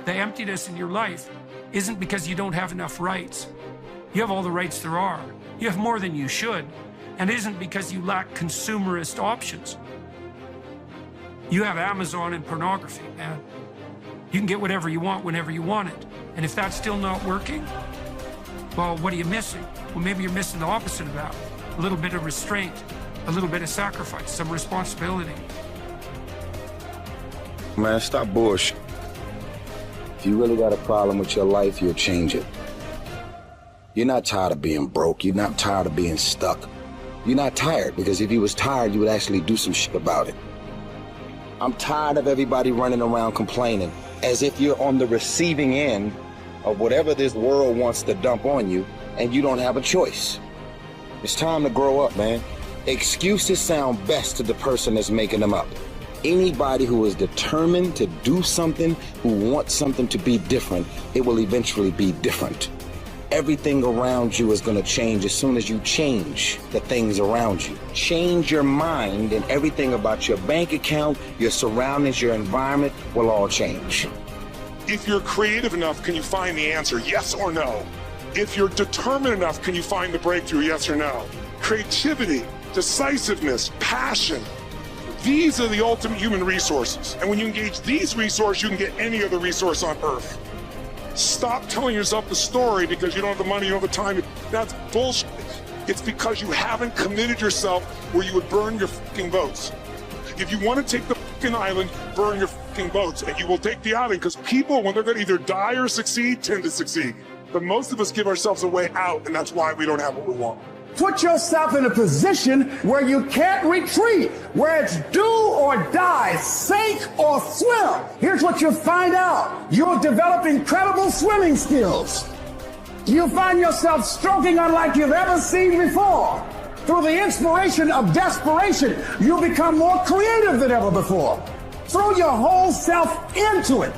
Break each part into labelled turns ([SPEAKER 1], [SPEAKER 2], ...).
[SPEAKER 1] The emptiness in your life isn't because you don't have enough rights. You have all the rights there are. You have more than you should. And it isn't because you lack consumerist options. You have Amazon and pornography, man. You can get whatever you want whenever you want it. And if that's still not working, well, what are you missing? Well, maybe you're missing the opposite of that. A little bit of restraint, a little bit of sacrifice, some responsibility.
[SPEAKER 2] Man, stop bullshit. If you really got a problem with your life, you'll change it. You're not tired of being broke. You're not tired of being stuck. You're not tired, because if you was tired, you would actually do some shit about it. I'm tired of everybody running around complaining as if you're on the receiving end of whatever this world wants to dump on you, and you don't have a choice. It's time to grow up, man. Excuses sound best to the person that's making them up. Anybody who is determined to do something, who wants something to be different, it will eventually be different. Everything around you is going to change as soon as you change the things around you. Change your mind, and everything about your bank account, your surroundings, your environment will all change.
[SPEAKER 3] If you're creative enough, can you find the answer, yes or no? If you're determined enough, can you find the breakthrough, yes or no? Creativity, decisiveness, passion. These are the ultimate human resources. And when you engage these resources, you can get any other resource on earth. Stop telling yourself the story because you don't have the money, you don't have the time. That's bullshit. It's because you haven't committed yourself where you would burn your fucking boats. If you want to take the fucking island, burn your fucking boats, and you will take the island, because people, when they're going to either die or succeed, tend to succeed. But most of us give ourselves a way out, and that's why we don't have what we want.
[SPEAKER 4] Put yourself in a position where you can't retreat, where it's do or die, sink or swim. Here's what you'll find out. You'll develop incredible swimming skills. You'll find yourself stroking unlike you've ever seen before. Through the inspiration of desperation, you'll become more creative than ever before. Throw your whole self into it.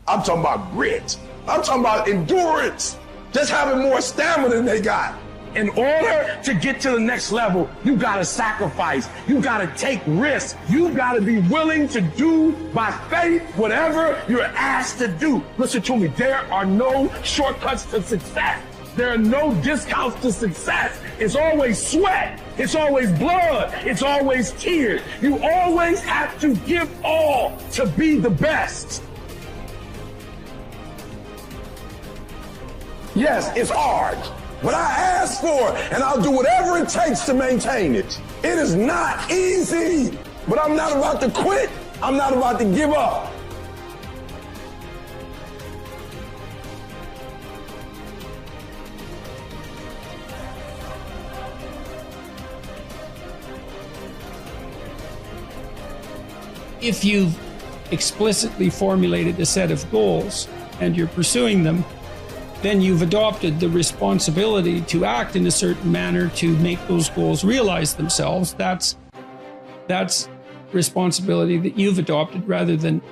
[SPEAKER 5] I'm talking about grit. I'm talking about endurance. Just having more stamina than they got. In order to get to the next level, you gotta sacrifice. You gotta take risks. You gotta be willing to do by faith whatever you're asked to do. Listen to me, there are no shortcuts to success. There are no discounts to success. It's always sweat. It's always blood. It's always tears. You always have to give all to be the best. Yes, it's hard, but I ask for it, and I'll do whatever it takes to maintain it. It is not easy, but I'm not about to quit. I'm not about to give up.
[SPEAKER 1] If you've explicitly formulated a set of goals and you're pursuing them, then you've adopted the responsibility to act in a certain manner to make those goals realize themselves. That's responsibility that you've adopted rather than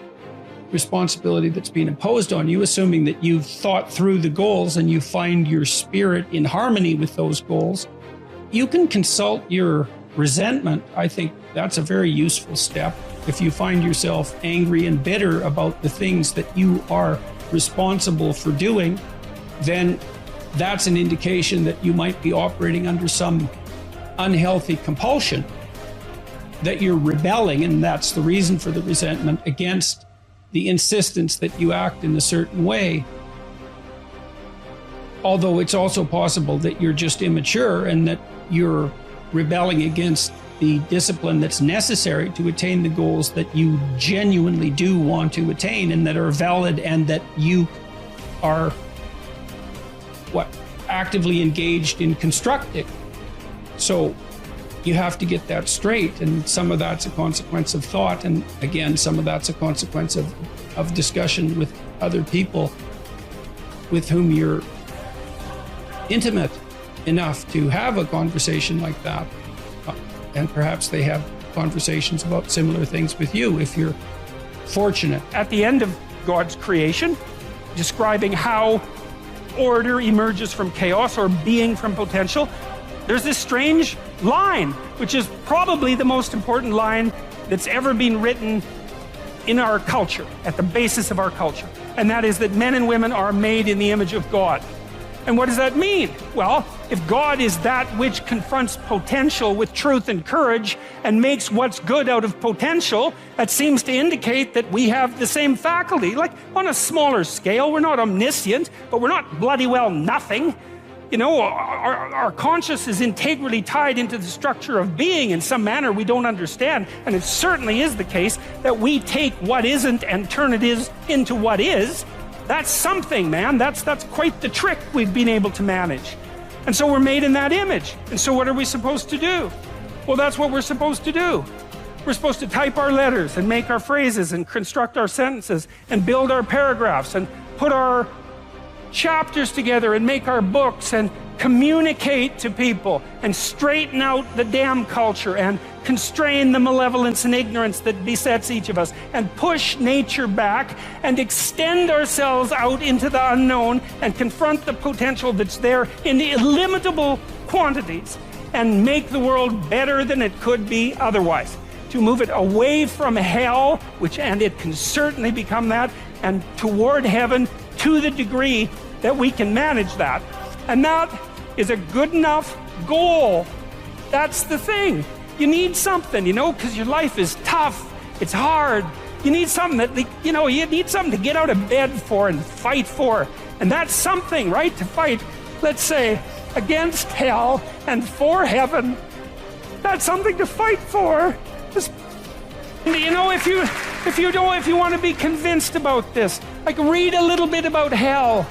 [SPEAKER 1] responsibility that's been imposed on you, assuming that you've thought through the goals and you find your spirit in harmony with those goals. You can consult your resentment. I think that's a very useful step. If you find yourself angry and bitter about the things that you are responsible for doing, then that's an indication that you might be operating under some unhealthy compulsion, that you're rebelling, and that's the reason for the resentment against the insistence that you act in a certain way. Although it's also possible that you're just immature and that you're rebelling against the discipline that's necessary to attain the goals that you genuinely do want to attain and that are valid and that you are actively engaged in constructing. So you have to get that straight, and some of that's a consequence of thought, and again, some of that's a consequence of discussion with other people with whom you're intimate enough to have a conversation like that, and perhaps they have conversations about similar things with you if you're fortunate. At the end of God's creation, describing how order emerges from chaos or being from potential, there's this strange line, which is probably the most important line that's ever been written in our culture, at the basis of our culture. And that is that men and women are made in the image of God. And what does that mean? Well, if God is that which confronts potential with truth and courage and makes what's good out of potential, that seems to indicate that we have the same faculty. Like on a smaller scale, we're not omniscient, but we're not bloody well nothing. You know, our conscious is integrally tied into the structure of being in some manner we don't understand. And it certainly is the case that we take what isn't and turn it into what is. That's something, man. That's quite the trick we've been able to manage. And so we're made in that image. And so what are we supposed to do? Well, that's what we're supposed to do. We're supposed to type our letters and make our phrases and construct our sentences and build our paragraphs and put our chapters together and make our books and communicate to people and straighten out the damn culture and constrain the malevolence and ignorance that besets each of us and push nature back and extend ourselves out into the unknown and confront the potential that's there in illimitable quantities and make the world better than it could be otherwise. To move it away from hell, and it can certainly become that, and toward heaven to the degree that we can manage that. And that is a good enough goal. That's the thing. You need something, you know, because your life is tough. It's hard. You need something that, you know, you need something to get out of bed for and fight for. And that's something, right? To fight, let's say, against hell and for heaven. That's something to fight for. You know, if you want to be convinced about this, like read a little bit about hell.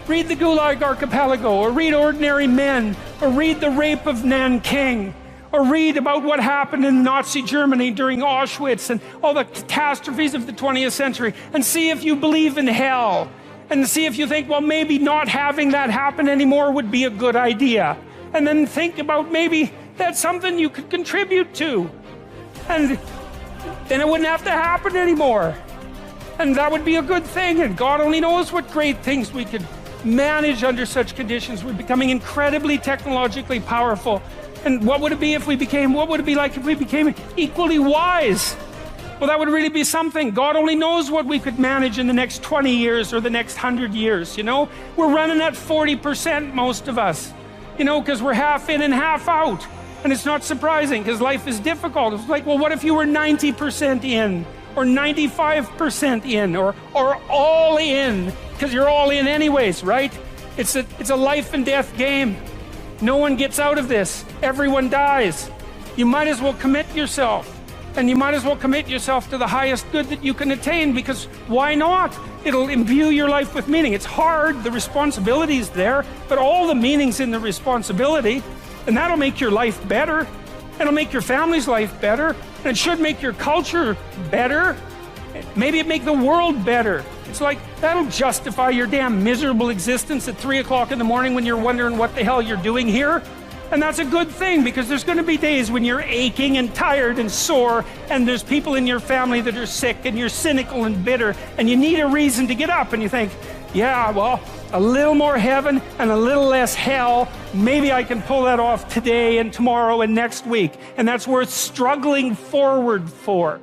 [SPEAKER 1] Read the Gulag Archipelago, or read Ordinary Men, or read The Rape of Nanking, or read about what happened in Nazi Germany during Auschwitz and all the catastrophes of the 20th century, and see if you believe in hell, and see if you think, well, maybe not having that happen anymore would be a good idea. And then think about maybe that's something you could contribute to. And then it wouldn't have to happen anymore. And that would be a good thing, and God only knows what great things we could manage under such conditions. We're becoming incredibly technologically powerful. And what would it be like if we became equally wise? Well, that would really be something. God only knows what we could manage in the next 20 years or the next 100 years, you know? We're running at 40%, most of us, you know, because we're half in and half out. And it's not surprising, because life is difficult. It's like, well, what if you were 90% in? Or 95% in, or all in, because you're all in anyways, right? It's a life and death game. No one gets out of this. Everyone dies. You might as well commit yourself. And you might as well commit yourself to the highest good that you can attain, because why not? It'll imbue your life with meaning. It's hard, the responsibility's there, but all the meaning's in the responsibility, and that'll make your life better. It'll make your family's life better, and it should make your culture better. Maybe it make the world better. It's like, that'll justify your damn miserable existence at 3 o'clock in the morning when you're wondering what the hell you're doing here. And that's a good thing, because there's going to be days when you're aching and tired and sore, and there's people in your family that are sick, and you're cynical and bitter, and you need a reason to get up, and you think, yeah, well, a little more heaven and a little less hell, maybe I can pull that off today and tomorrow and next week. And that's worth struggling forward for.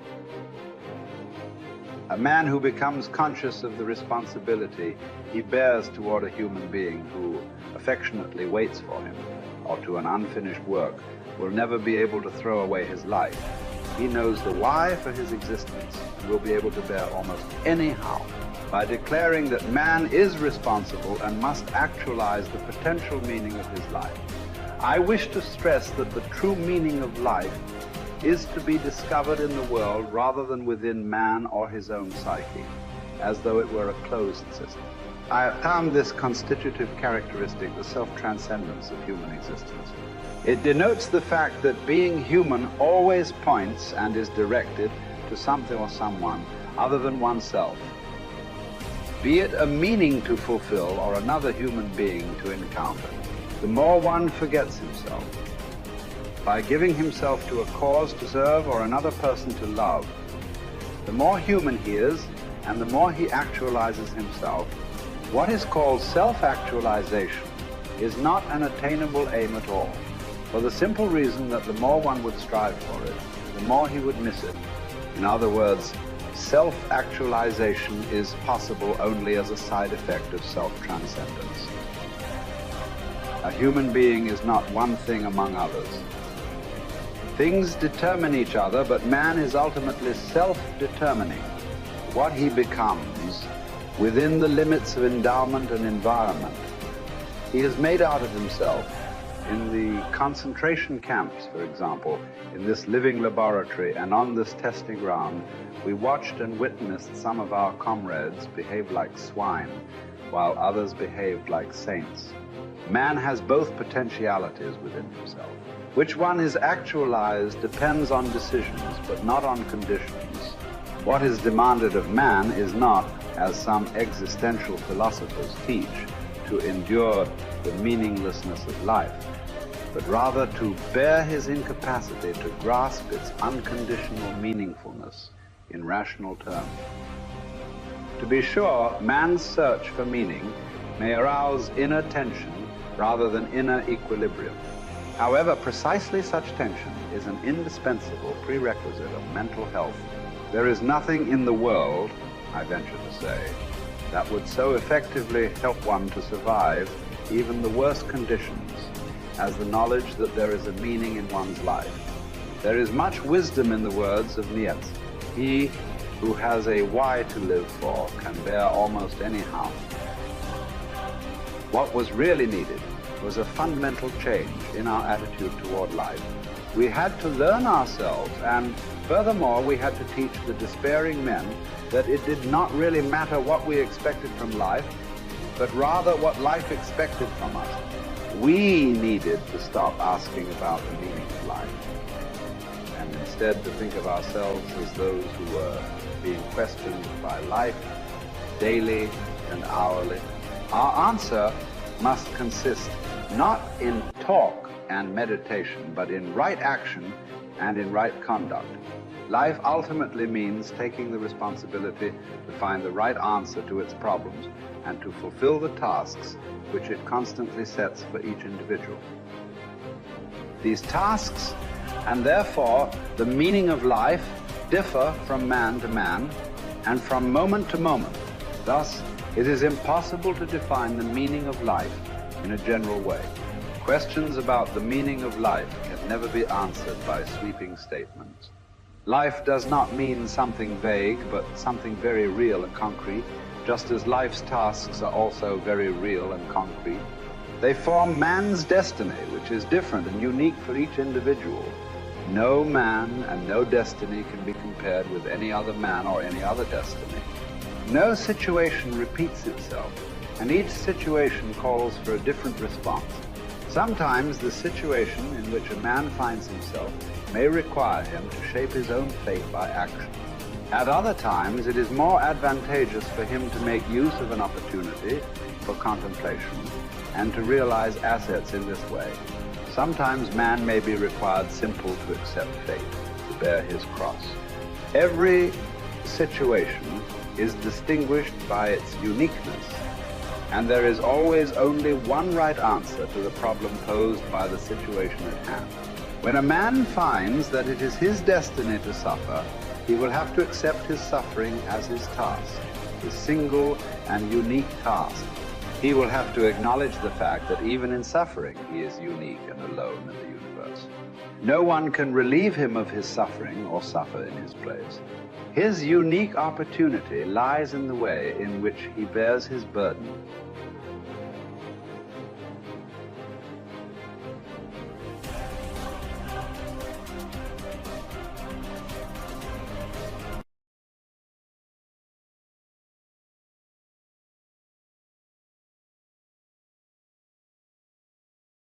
[SPEAKER 6] A man who becomes conscious of the responsibility he bears toward a human being who affectionately waits for him, or to an unfinished work, will never be able to throw away his life. He knows the why for his existence and will be able to bear almost any how. By declaring that man is responsible and must actualize the potential meaning of his life. I wish to stress that the true meaning of life is to be discovered in the world rather than within man or his own psyche, as though it were a closed system. I have termed this constitutive characteristic the self-transcendence of human existence. It denotes the fact that being human always points and is directed to something or someone other than oneself. Be it a meaning to fulfill or another human being to encounter, the more one forgets himself. By giving himself to a cause to serve or another person to love, the more human he is and the more he actualizes himself. What is called self-actualization is not an attainable aim at all. for the simple reason that the more one would strive for it, the more he would miss it. In other words, self-actualization is possible only as a side effect of self-transcendence. A human being is not one thing among others. Things determine each other, but man is ultimately self-determining what he becomes within the limits of endowment and environment. He has made out of himself in the concentration camps, for example, in this living laboratory and on this testing ground. We watched and witnessed some of our comrades behave like swine, while others behaved like saints. Man has both potentialities within himself. Which one is actualized depends on decisions, but not on conditions. What is demanded of man is not, as some existential philosophers teach, to endure the meaninglessness of life, but rather to bear his incapacity to grasp its unconditional meaningfulness in rational terms. To be sure, man's search for meaning may arouse inner tension rather than inner equilibrium. However, precisely such tension is an indispensable prerequisite of mental health. There is nothing in the world, I venture to say, that would so effectively help one to survive even the worst conditions as the knowledge that there is a meaning in one's life. There is much wisdom in the words of Nietzsche. He who has a why to live for can bear almost any harm. What was really needed was a fundamental change in our attitude toward life. We had to learn ourselves, and furthermore, we had to teach the despairing men that it did not really matter what we expected from life, but rather what life expected from us. We needed to stop asking about the meaning of life, and instead to think of ourselves as those who were being questioned by life, daily and hourly. Our answer must consist not in talk and meditation, but in right action and in right conduct. Life ultimately means taking the responsibility to find the right answer to its problems and to fulfill the tasks which it constantly sets for each individual. These tasks, and therefore the meaning of life, differ from man to man and from moment to moment. Thus, it is impossible to define the meaning of life in a general way. Questions about the meaning of life can never be answered by sweeping statements. Life does not mean something vague, but something very real and concrete, just as life's tasks are also very real and concrete. They form man's destiny, which is different and unique for each individual. No man and no destiny can be compared with any other man or any other destiny. No situation repeats itself, and each situation calls for a different response. Sometimes the situation in which a man finds himself may require him to shape his own fate by action. At other times, it is more advantageous for him to make use of an opportunity for contemplation and to realize assets in this way. Sometimes man may be required simply to accept fate, to bear his cross. Every situation is distinguished by its uniqueness, and there is always only one right answer to the problem posed by the situation at hand. When a man finds that it is his destiny to suffer, he will have to accept his suffering as his task, his single and unique task. He will have to acknowledge the fact that even in suffering, he is unique and alone in the universe. No one can relieve him of his suffering or suffer in his place. His unique opportunity lies in the way in which he bears his burden